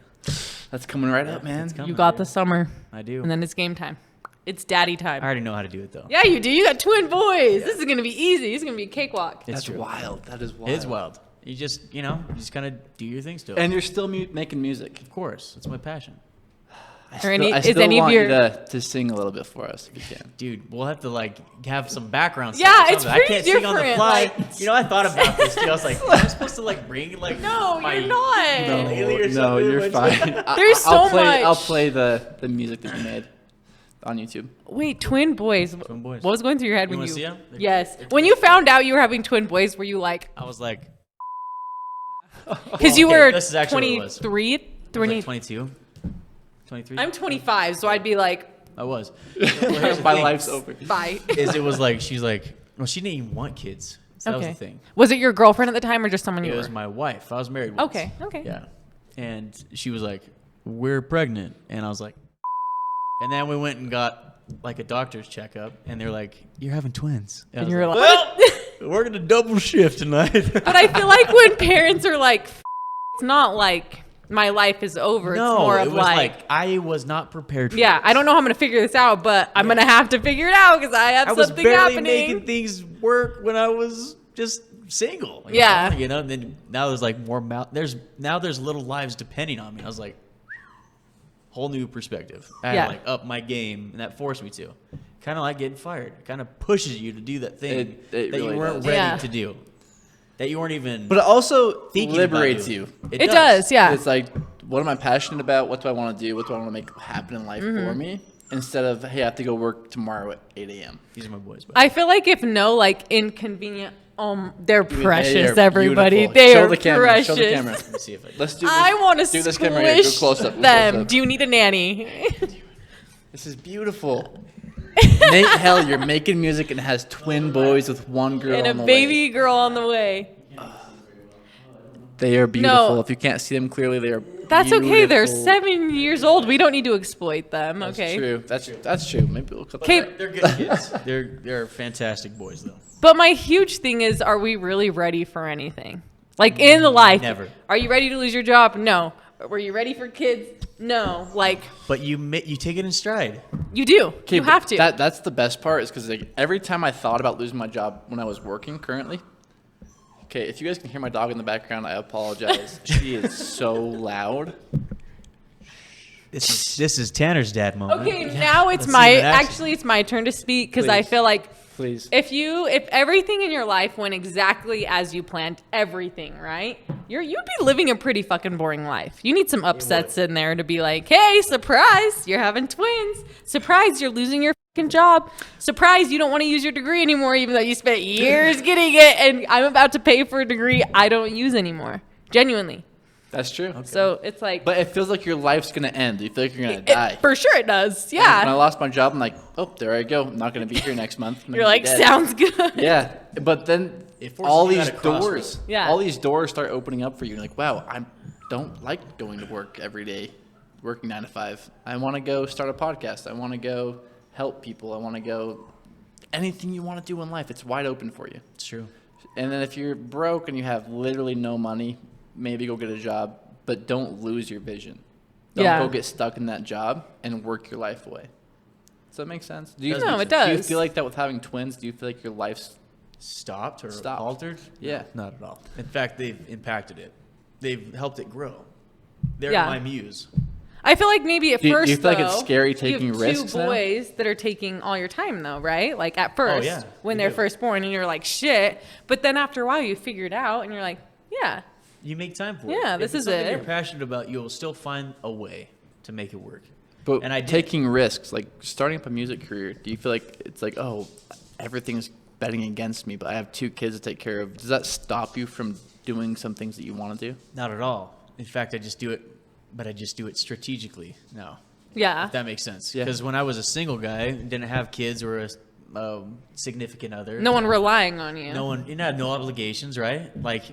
That's coming right up, man. It's coming, you got dude. the summer, I do. and then it's game time. It's daddy I time. already know how to do it though. Yeah, you do. You got twin boys. This is gonna be easy. This is gonna be a cakewalk. It's That's true. wild. That is wild. It is wild. You just kind of do your thing still. And you're still making music. of course, it's my passion, any- I is still any of want your- you to sing a little bit for us if you can. dude. We'll have to like have some background. Yeah, stuff or it's something. I pretty can't sing on the different, fly. like- I thought about this. Too. I was like, am I supposed to like bring like No, my you're not. ukulele or No, something? you're What's- fine. There's I'll so play, much. I'll play the music that you made on YouTube. Wait, twin boys. Twin boys. What was going through your head You when wanna you? see 'em? They're- Yes. they're When you found out you were having twin boys, were you like? I was like, Because you okay, were this is actually what it was. 23. I was like 22, 23. I'm 25, so I'd be like, I was. My life's over. bye. Is it was like she's like, well, she didn't even want kids. So that was the thing. Was it your girlfriend at the time or just someone you It were? was my wife. I was married once. Okay. Yeah. And she was like, we're pregnant. And I was like, and then we went and got like a doctor's checkup. And they're like, you're having twins. And you were like, well, we're working a double shift tonight. But I feel like when parents are like, it's not like my life is over. No, it's more it of was like, I was not prepared for yeah, this. I don't know how I'm going to figure this out, but I'm going to have to figure it out because I have I was something barely happening. making things work when I was just single. Yeah. You know, and then now there's like more there's little lives depending on me. I was like, whole new perspective. I had Yeah. to like up my game, and that forced me to. Kind of like getting fired. It kind of pushes you to do that thing It that really you weren't does. ready Yeah. to do. That you weren't even But it also thinking liberates about you. It does, yeah. It's like, what am I passionate about? What do I want to do? What do I want to make happen in life Mm-hmm. for me? Instead of, hey, I have to go work tomorrow at 8 a.m. These are my boys. But I feel like if no, like inconvenient, they're Dude, precious, they are everybody. beautiful. They Show are the camera. precious. Show the camera. let me see if I Let's do this. I want to do this camera here. Go squish close up. Go them. close up. Do you need a nanny? This is beautiful. Nate Hellyer making music and has twin boys with one girl And on a the baby way. girl on the way. They are beautiful. No. If you can't see them clearly, they are That's okay. They're beautiful. 7 years old. We don't need to exploit them. That's Okay. true. That's true. Maybe we'll cut that Okay. out. they're good kids. They're fantastic boys though. But my huge thing is, are we really ready for anything? Like in the life. Never. Are you ready to lose your job? No. Were you ready for kids? No. Like But you take it in stride. you do. Okay, You but have to. That's the best part is because like, every time I thought about losing my job when I was working currently. Okay, if you guys can hear my dog in the background, I apologize. She is so loud. This is Tanner's dad moment. Okay, now it's Let's my see it in action. actually it's my turn to speak because I Please. feel like Please. if everything in your life went exactly as you planned, everything, right? You'd be living a pretty fucking boring life. You need some upsets in there to be like, hey, surprise, you're having twins. Surprise, you're losing your fucking job. Surprise, you don't want to use your degree anymore, even though you spent years getting it, and I'm about to pay for a degree I don't use anymore. Genuinely. That's true. So it's like, But it feels like your life's gonna end. You feel like you're gonna it- die. for sure it does. When I Yeah. lost my job, I'm like, oh, there I go. I'm not gonna be here next month. I'm You're gonna like, be dead. sounds good. Yeah, but then It forces all you these at a crossroads. doors, Yeah. all these doors start opening up for you. You're like, wow, I don't like going to work every day, working 9 to 5. I want to go start a podcast. I want to go help people. I want to go anything you want to do in life. It's wide open for you. It's true. And then if you're broke and you have literally no money, maybe go get a job, but don't lose your vision. Don't Yeah. go get stuck in that job and work your life away. Does that make sense? Do you, No, it Do you does. feel like that with having twins? Do you feel like your life's Stopped or Stopped. altered? Yeah. No, not at all. In fact, they've impacted it. They've helped it grow. They're Yeah. my muse. I feel like maybe at Do you first, feel like it's though, scary you taking have risks two now? boys that are taking all your time, though, right? Like at first, yeah, when you they're do. first born, and you're like, shit. But then after a while, you figure it out, and you're like, yeah, You make time for it. Yeah, If this it's is something it. you're passionate about, you'll still find a way to make it work. But And I did. taking risks, like starting up a music career, do you feel like it's like, oh, everything's betting against me, but I have 2 kids to take care of? Does that stop you from doing some things that you want to do? Not at all. In fact, I just do it, but I just do it strategically now. yeah, If that makes sense. Yeah. Because when I was a single guy, didn't have kids or a significant other. no one relying on you. No one. You had no obligations, right? Like,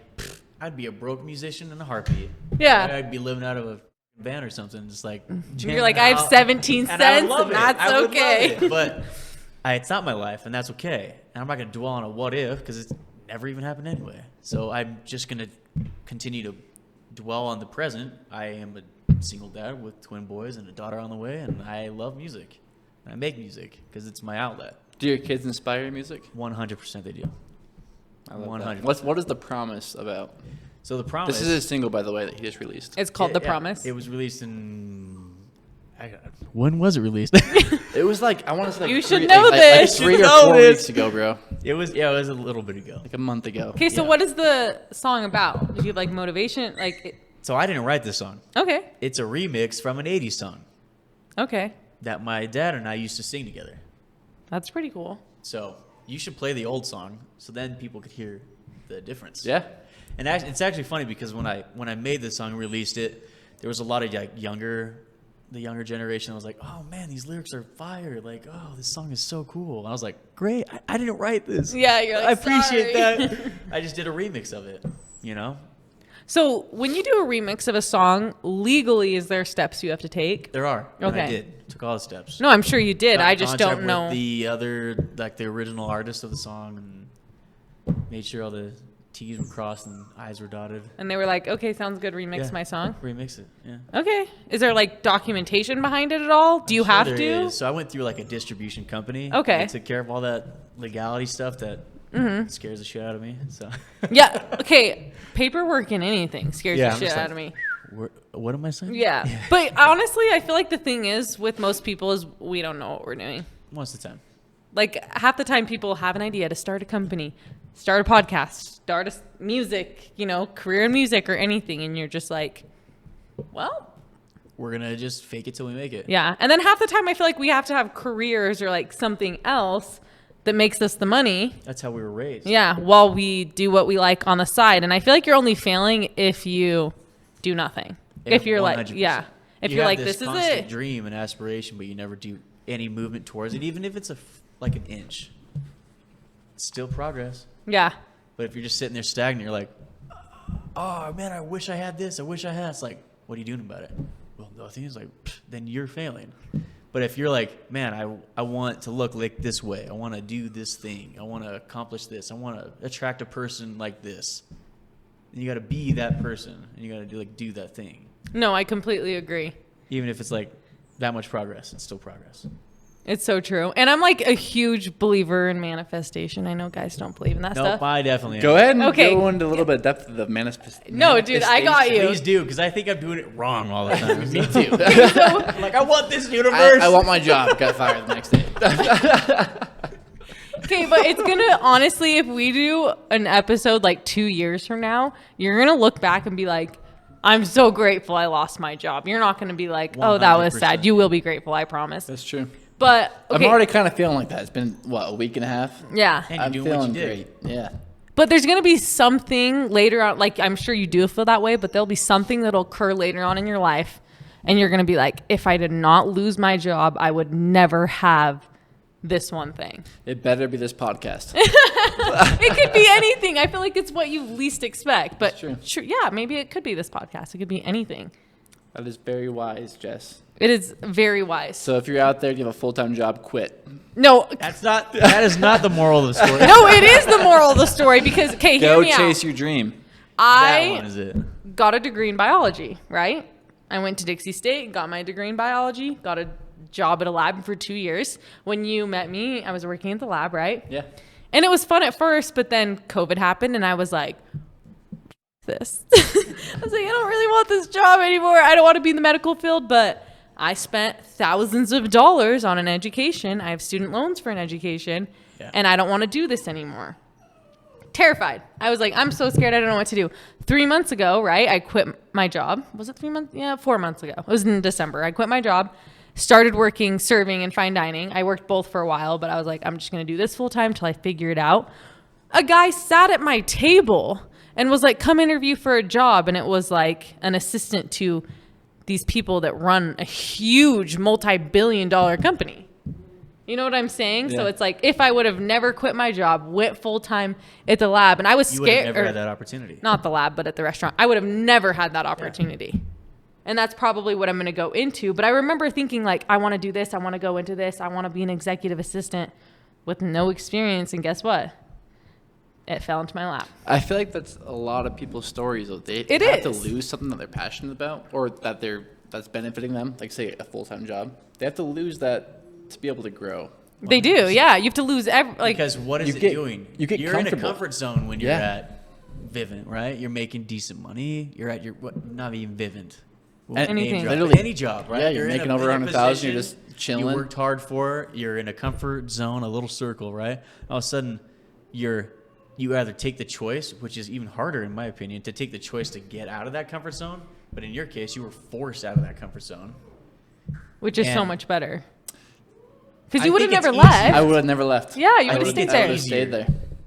I'd be a broke musician in a heartbeat. Yeah. I'd be living out of a van or something, just like. You're like, I have 17 And I would cents, love and it. that's I would okay. love it. But it's not my life, and that's okay. And I'm not going to dwell on a what if because it's never even happened anyway. So I'm just going to continue to dwell on the present. I am a single dad with twin boys and a daughter on the way, and I love music. And I make music because it's my outlet. Do your kids inspire your music? 100% they do. I love 100. that. What is The Promise about? So the promise. This is his single, by the way, that he just released. It's called The Yeah, Promise. It was released in. When was it released? It was like, I want to say like You should 3, know like, this. Like 3 You or know 4 this. weeks ago, bro. it was a little bit ago. Like a month ago. Okay, so Yeah. what is the song about? Did you have like motivation? So I didn't write this song. Okay, It's a remix from an 80s song okay, that my dad and I used to sing together. that's pretty cool. So you should play the old song so then people could hear the difference. Yeah. And it's actually funny because when I made this song and released it, there was a lot of like younger the younger generation was like, oh man, these lyrics are fire. Like, oh, this song is so cool. And I was like, great. I didn't write this. Yeah, you're like, I appreciate sorry. that. I just did a remix of it, you know? So when you do a remix of a song, legally, is there steps you have to take? There are. And I Okay. did. Took all the steps. No, I'm sure you did. Got in I just contact don't know. with the other, like the original artist of the song, and made sure all the T's were crossed and I's were dotted. And they were like, okay, sounds good. Remix Yeah. my song. Remix it, yeah. Okay. Is there like documentation behind it at all? Do you Sure have there to? is. So I went through like a distribution company. Okay. That took care of all that legality stuff that scares the shit out of me. So Yeah. Okay. Paperwork in anything scares Yeah, the I'm shit just out like- of me. what am I saying? Yeah. But honestly, I feel like the thing is with most people is we don't know what we're doing. Most of the time. Like half the time people have an idea to start a company, start a podcast, start a music, career in music or anything. And you're just like, well, We're going to just fake it till we make it. yeah. And then half the time I feel like we have to have careers or like something else that makes us the money. That's how we were raised. Yeah. While we do what we like on the side. And I feel like you're only failing if you do nothing. Yeah, If you're like, 100%. yeah. If You you're have like, this is constant it. dream and aspiration, but you never do any movement towards it, even if it's like an inch. It's still progress. Yeah. But if you're just sitting there stagnant, you're like, oh man, I wish I had this. I wish I had. It's like, what are you doing about it? Well, nothing. Is like, then you're failing. But if you're like, man, I want to look like this way. I want to do this thing. I want to accomplish this. I want to attract a person like this. And you got to be that person, and you got to do that thing. No, I completely agree. Even if it's like that much progress, it's still progress. It's so true. And I'm like a huge believer in manifestation. I know guys don't believe in that Nope, stuff. I definitely Go am. ahead and Okay. go into a little bit of depth of the manifestation. No, dude, I got you. Please do, because I think I'm doing it wrong all the time. Me too. I'm like, I want this universe. I want my job. Got fired the next day. Okay, but it's gonna honestly, if we do an episode like 2 years from now, you're gonna look back and be like, I'm so grateful I lost my job. You're not gonna be like, oh, that was sad. 100%. You will be grateful, I promise. That's true. But okay, I'm already kind of feeling like that. It's been, what, a week and a half? yeah. And I'm you're doing what feeling you did. great. Yeah. But there's gonna be something later on, like I'm sure you do feel that way, but there'll be something that'll occur later on in your life, and you're gonna be like, if I did not lose my job, I would never have this one thing. It better be this podcast. It could be anything. I feel like it's what you least expect. But That's true. yeah, maybe it could be this podcast. It could be anything. That is very wise, Jess. It is very wise. So if you're out there, you have a full-time job, quit. No, That is not the moral of the story. no, it is the moral of the story because, okay, hear Go me chase out. your dream. That one I is it. got a degree in biology, right? I went to Dixie State, got my degree in biology, got a job at a lab for 2 years. When you met me, I was working at the lab, right? Yeah. And it was fun at first, but then COVID happened and I was like, this. I was like, I don't really want this job anymore. I don't want to be in the medical field, but I spent thousands of dollars on an education. I have student loans for an education, and I don't want to do this anymore. Terrified. I was like, I'm so scared. I don't know what to do. 3 months ago, right? I quit my job. Was it 3 months? Yeah, 4 months ago. It was in December. I quit my job, started working, serving and fine dining. I worked both for a while, but I was like, I'm just going to do this full time till I figure it out. A guy sat at my table and was like, come interview for a job. And it was like an assistant to these people that run a huge multi-billion-dollar company. You know what I'm saying? So Yeah. it's like, if I would have never quit my job, went full-time at the lab, and I was You would have scared. never had that opportunity. Not the lab, but at the restaurant. I would have never had that opportunity. And that's probably what I'm going to go into. But I remember thinking, like, I want to do this. I want to go into this. I want to be an executive assistant with no experience. And guess what? It fell into my lap. I feel like that's a lot of people's stories. Though. They It have to is. lose something that they're passionate about, or that's benefiting them. Like say a full-time job. They have to lose that to be able to grow. They do. Yeah. You have to lose Because what is you it get- doing? you get You're in a comfortable. comfort zone when you're Yeah. at Vivint, right? You're making decent money. You're at your not even Vivint. Anything. Name drop. Literally. Any job, right? Yeah, you're in making a- over in a 100,000, you're position just chilling. You worked hard for it. You're in a comfort zone, a little circle, right? All of a sudden, you either take the choice, which is even harder in my opinion, to take the choice to get out of that comfort zone. But in your case, you were forced out of that comfort zone. which is so And- much better. Because I you would have think it's never easy. left. I would have never left. Yeah, you I would've would've- stayed I there. would've stayed there.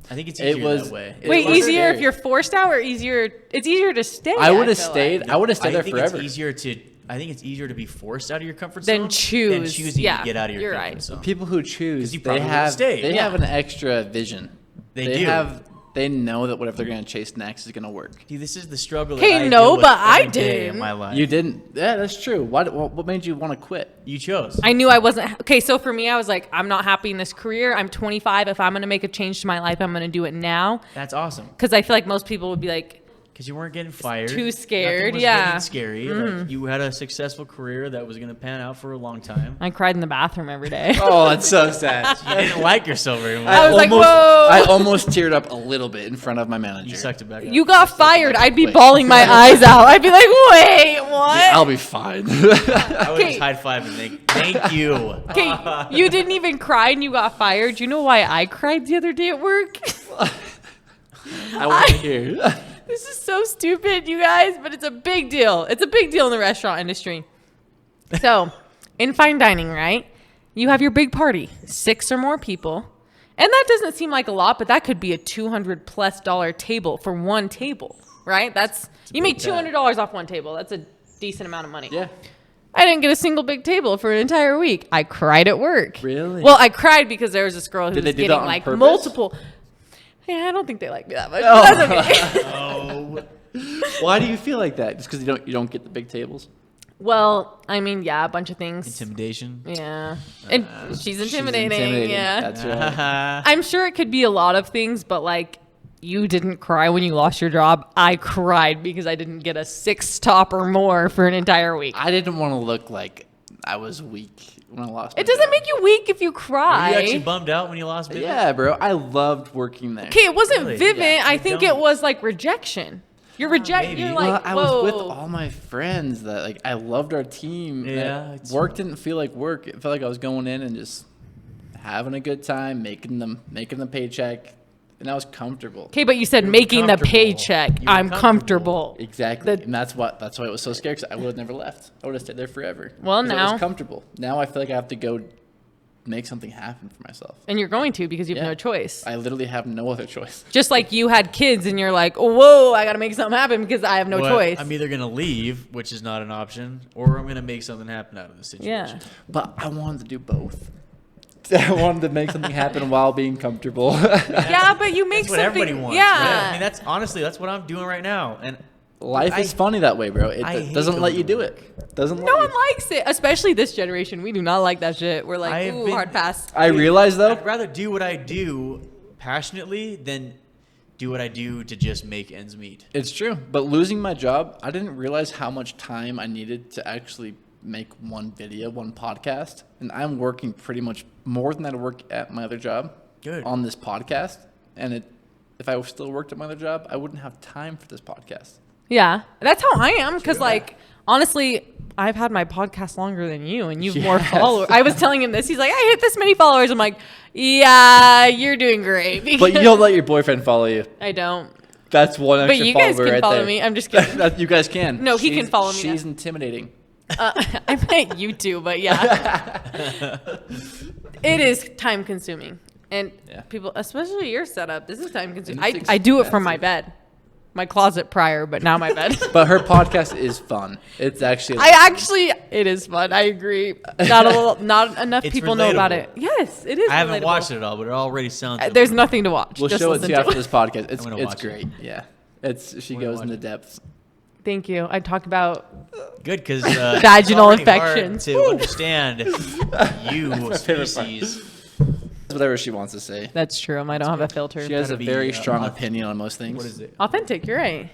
I think it's It easier was- that way. it Wait, was easier scary. if you're forced out or easier? It's easier to stay. I would have feel stayed. like. I would have stayed I there think forever. it's easier to. I think it's easier to be forced out of your comfort Then zone choose. than choosing Yeah, to get out of your you're comfort right. zone. People who choose, 'Cause you they probably would've have stayed. they Yeah. have an extra vision. They do. They know that whatever they're gonna chase next is gonna work. Dude, this is the struggle Hey, that I no, deal with but I every day didn't. in my life. You didn't. Yeah, that's true. What made you want to quit? You chose. I knew I wasn't okay. So for me, I was like, I'm not happy in this career. I'm 25. If I'm gonna make a change to my life, I'm gonna do it now. That's awesome. Because I feel like most people would be like, Because you weren't getting fired. too scared, Nothing was yeah. getting scary. Like, you had a successful career that was going to pan out for a long time. I cried in the bathroom every day. Oh, that's so sad. You didn't like yourself very much. I was like, whoa. I almost teared up a little bit in front of my manager. You sucked it back up. You got fired. I'd be Wait. bawling my eyes out. I'd be like, wait, what? I'll be fine. I would Okay. just high five and thank you. Okay, you didn't even cry and you got fired. Do you know why I cried the other day at work? I want to hear. This is so stupid, you guys, but it's a big deal. It's a big deal in the restaurant industry. So, in fine dining, right? You have your big party, 6 or more people. And that doesn't seem like a lot, but that could be a $200+ table for one table, right? You make $200 off one table. That's a decent amount of money. Yeah. I didn't get a single big table for an entire week. I cried at work. Really? Well, I cried because there was this girl who Did was they do that getting on like purpose? multiple. Yeah, I don't think they like me that much. But that's okay. Oh. Why do you feel like that? Just because you don't get the big tables? Well, I mean, yeah, a bunch of things. Intimidation. Yeah. And she's intimidating. Yeah. That's right. I'm sure it could be a lot of things, but like, you didn't cry when you lost your job. I cried because I didn't get a 6 top or more for an entire week. I didn't want to look like I was weak when I lost. It doesn't make you weak if you Were cry. you actually bummed out when you lost business? Yeah, bro. I loved working there. Okay, it wasn't Really? Vivint. Yeah, I I think don't. it was like rejection. You're maybe. You're Well, like, I whoa. was with all my friends that like I loved our team. Yeah, and it's- work didn't feel like work. It felt like I was going in and just having a good time, making the paycheck, and I was comfortable. Okay, but you said were making the comfortable. paycheck. You were I'm comfortable. Exactly, The- and that's why it was so scary. Because I would have never left. I would have stayed there forever. Well, 'Cause I now- was comfortable. Now I feel like I have to go make something happen for myself. And you're going to because you have Yeah. no choice. I literally have no other choice. Just like you had kids and you're like, whoa, I got to make something happen because I have no Well, choice. I'm either going to leave, which is not an option, or I'm going to make something happen out of the situation. Yeah. But I wanted to do both. I wanted to make something happen while being comfortable. Yeah, but you make That's what something. everybody wants. Yeah. Right? I mean, that's what I'm doing right now. And Life is funny that way, bro. It I hate doesn't let going you to do work. it. Doesn't No let one you. likes it, especially this generation. We do not like that shit. We're like, I've ooh, been- hard pass. I realize though. I'd rather do what I do passionately than do what I do to just make ends meet. It's true. But losing my job, I didn't realize how much time I needed to actually make one video, one podcast. And I'm working pretty much more than I'd work at my other job. Good. On this podcast. And if I still worked at my other job, I wouldn't have time for this podcast. Yeah. That's how I am. Because, like, honestly, I've had my podcast longer than you and you've more Yes. followers. I was telling him this. He's like, I hit this many followers. I'm like, yeah, you're doing great. But you don't let your boyfriend follow you. I don't. That's one extra But you guys follower can right follow there. me. I'm just kidding. You guys can. No, he can follow me She's now. intimidating. I meant you too, but yeah. It is time consuming. And Yeah. people, especially your setup, this is time consuming. And it's I do it from my expensive. bed. My closet prior, but now my bed. But her podcast is fun. It's actually. It is fun. I agree. Not enough It's people know about relatable. it. Yes, it is. I haven't relatable. watched it all, but it already sounds. There's nothing to watch. We'll Just show it to listen you to after it. this podcast. It's gonna it's watch it. great. Yeah, she gonna goes watch into it. depths. Thank you. I talk about good because Vaginal infections. to Woo. understand you favorite part. species. Whatever she wants to say. that's true. I don't have a filter. She has a Gotta be, very strong authentic. opinion on most things. What is it? Authentic. You're right.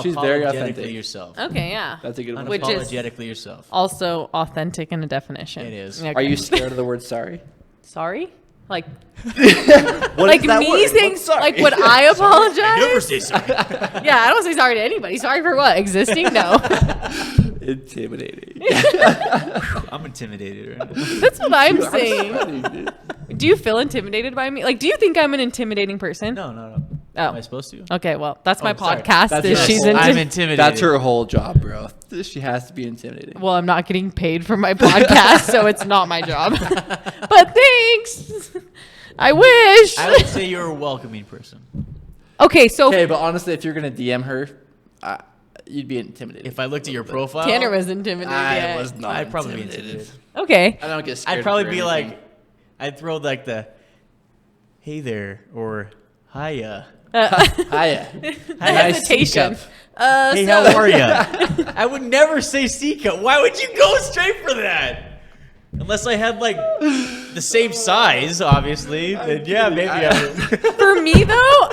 She's very Unapologetically authentic. yourself. Okay. Yeah. That's a good one. Which is- Unapologetically yourself. Also authentic in a definition. It is. Okay. Are you scared of the word sorry? sorry? Like What like is that me word? saying What's sorry? like would I apologize? Never say sorry. Yeah, I don't say sorry to anybody. Sorry for what? Existing? No. Intimidating. I'm intimidated right now. That's what I'm You are saying. funny, dude. Do you feel intimidated by me? Like, do you think I'm an intimidating person? No. Oh. Am I supposed to? Okay, well, that's my Oh, sorry. podcast. That's Is her she's whole- I'm intimidating. intimidated. That's her whole job, bro. She has to be intimidating. Well, I'm not getting paid for my podcast, so it's not my job. But thanks. I wish. I would say you're a welcoming person. Okay, so Okay, but honestly, if you're gonna DM her, You'd be intimidated. If I looked at your profile, Tanner was intimidated. I was not. I'd probably be intimidated. Okay. I don't get scared. I'd probably for be anything. like, I'd throw like the, hey there, or hiya. Hiya. Nice Hesitation. C-cup. Hey, how are ya? I would never say C-cup. Why would you go straight for that? Unless I had like the same size, obviously. Then yeah, maybe I would. For me though,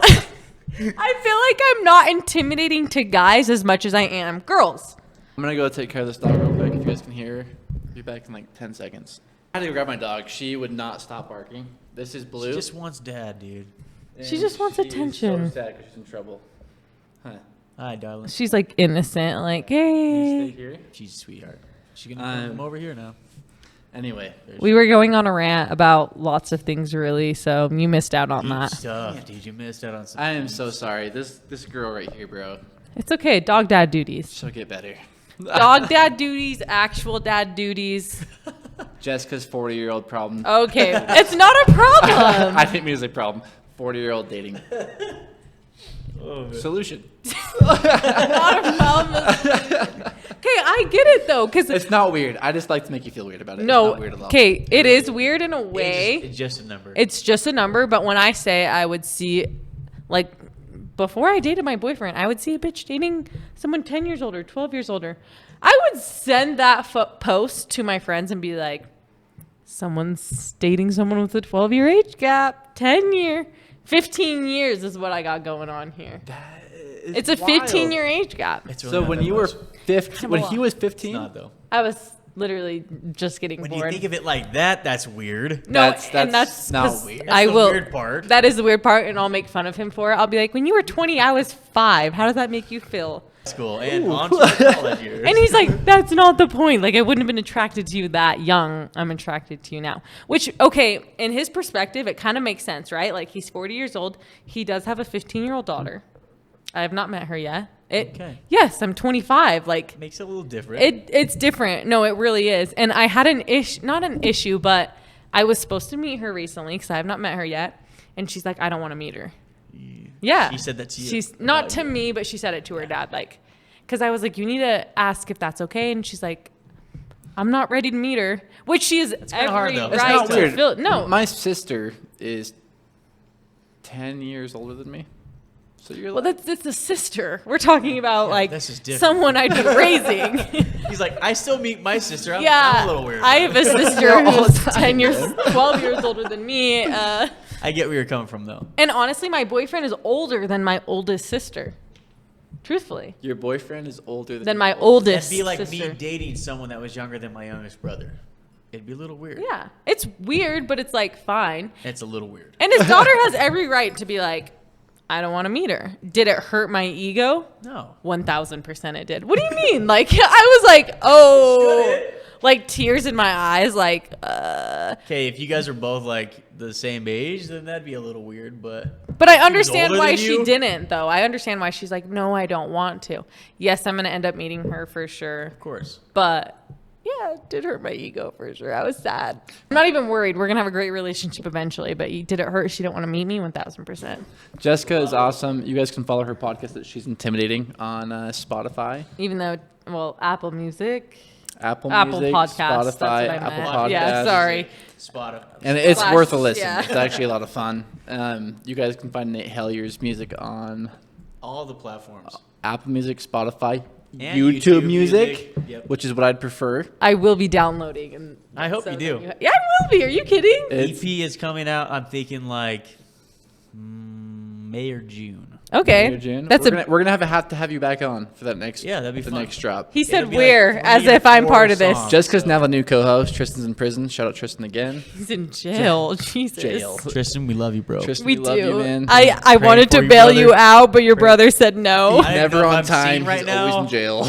I feel like I'm not intimidating to guys as much as I am girls. I'm gonna go take care of this dog real quick. If you guys can hear her, be back in like 10 seconds. I had to go grab my dog. She would not stop barking. This is Blue. She just wants dad, dude. She just wants attention. She's so sad because she's in trouble. Huh. Hi, darling. She's like innocent, like, Stay hey. here. She's a sweetheart. She gonna come over here now. Anyway, We were going on a rant about lots of things, really, so you missed out on Deep that. stuff, dude. You missed out on some. I am so sorry. This girl right here, bro. It's okay. Dog dad duties. She'll get better. Dog dad duties, actual dad duties. Jessica's 40-year-old problem. Okay. It's not a problem. I didn't mean to say problem. 40-year-old dating. Solution. Not a problem. Okay, I get it though, because It's not weird. I just like to make you feel weird about it. no. It's not weird at all. Okay, it is weird in a way. It's just a number. It's just a number, but when I say I would see, like, before I dated my boyfriend, I would see a bitch dating someone 10 years older, 12 years older. I would send that post to my friends and be like, someone's dating someone with a 12-year age gap, 10-year, 15 years is what I got going on here. It's a 15-year age gap. It's really So not when that you were much. 15, when he was It's 15, not though. I was literally just getting When bored. you think of it like that, that's weird. No, That's and that's not 'cause weird. That's I the will. weird part. That is the weird part, and I'll make fun of him for it. I'll be like, when you were 20, I was 5. How does that make you feel? School and on to the college years. And he's like, that's not the point. Like, I wouldn't have been attracted to you that young. I'm attracted to you now. Which, okay, in his perspective, it kind of makes sense, right? Like, he's 40 years old. He does have a 15-year-old daughter. I have not met her yet. Okay. Yes, I'm 25. Like, Makes it a little different. it's different. No, it really is. And I had not an issue, but I was supposed to meet her recently because I have not met her yet. And she's like, I don't want to meet her. Yeah. She said that to you. She's not about to you. me, but she said it to her dad. Like, because I was like, you need to ask if that's okay. And she's like, I'm not ready to meet her. Which she is kinda every hard, though. It's right not to weird. feel. No. My sister is 10 years older than me. So you're Well, like, that's a sister. We're talking about like this is different. someone I'd be raising. He's like, I still meet my sister. I'm Yeah, a little weird. I have a sister who's 10 years, 12 years older than me. I get where you're coming from, though. And honestly, my boyfriend is older than my oldest sister. Truthfully, your boyfriend is older than my That'd oldest be like sister. me dating someone that was younger than my youngest brother. It'd be a little weird. Yeah, it's weird, but it's like fine. It's a little weird. And his daughter has every right to be like, I don't want to meet her. Did it hurt my ego? No. 1000% it did. What do you mean? Like, I was like, oh, like tears in my eyes, like, Okay, if you guys are both like the same age, then that'd be a little weird, but But I understand older why than she you? didn't, though. I understand why she's like, no, I don't want to. Yes, I'm going to end up meeting her for sure. of course. But yeah, it did hurt my ego for sure. I was sad. I'm not even worried. We're going to have a great relationship eventually. But did it hurt? She didn't want to meet me 1000%. Jessica is awesome. You guys can follow her podcast that she's intimidating on Spotify, Even though, well, Apple Music. Apple Apple Music, Podcasts, that's what I Spotify, meant. Apple Podcasts. Podcasts. Yeah, sorry. Spotify. And it's Slash- worth a listen. yeah. It's actually a lot of fun. You guys can find Nate Hellyer's music on All the platforms. Apple Music, Spotify, And YouTube YouTube Music, Music. Yep. which is what I'd prefer. I will be downloading. And I hope so you that do. yeah, I will be. Are you kidding? It's, EP is coming out, I'm thinking like May or June. Okay. June. That's we're gonna have to have you back on for that next. Yeah, that'd be the fun. next drop. He said It'll be where, like as 3 or if I'm 4 part of this. songs. Jessica's now the new co-host. Tristan's in prison. Shout out Tristan again. He's in jail. Jesus. Jail. Tristan, we love you, bro. Tristan, We love do. you, man. I Praying wanted for to you, bail brother. you out, but your Praying- brother said no. I Never don't know on if I'm time. seen right He's always now. in jail.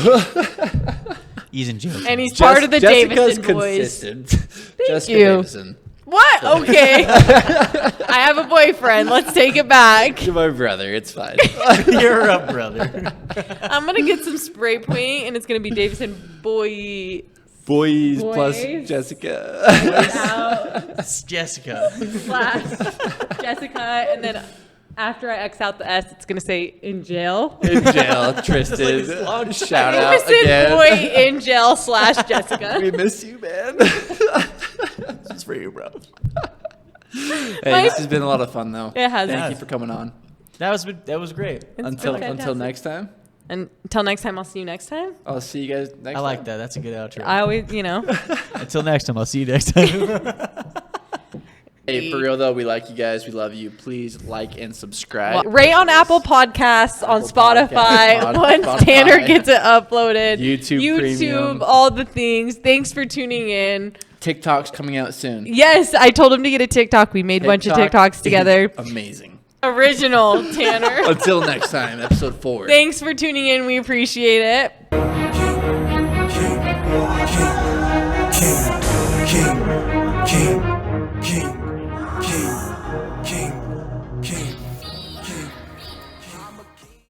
He's in jail. And he's part of the Jessica's Davison Boys. consistent. Jessica you. Davison. What? Okay. I have a boyfriend. Let's take it back. You're my brother. It's fine. You're a brother. I'm going to get some spray paint, and it's going to be Davison Boy. Boys plus Boys. Jessica. Out It's Jessica. / Jessica, and then after I X out the S, it's gonna say in jail. In jail, Tristan. Shout out Innocent again. boy in jail / Jessica. We miss you, man. It's for you, bro. Hey, this has been a lot of fun, though. It has. Thank you for coming on. That was great. Until fantastic. next time. And until next time, I'll see you next time. I'll see you guys next time. I like that. That's a good outro. I always, Until next time, I'll see you next time. Hey, for real though, we like you guys. We love you. Please like and subscribe. rate on Apple Podcasts, on Apple Spotify. Podcasts, Once Spotify. Tanner gets it uploaded. YouTube Premium. all the things. Thanks for tuning in. TikTok's coming out soon. Yes, I told him to get a TikTok. We made a bunch of TikTok TikToks together. is Amazing. Original, Tanner. Until next time, episode 4. Thanks for tuning in. We appreciate it.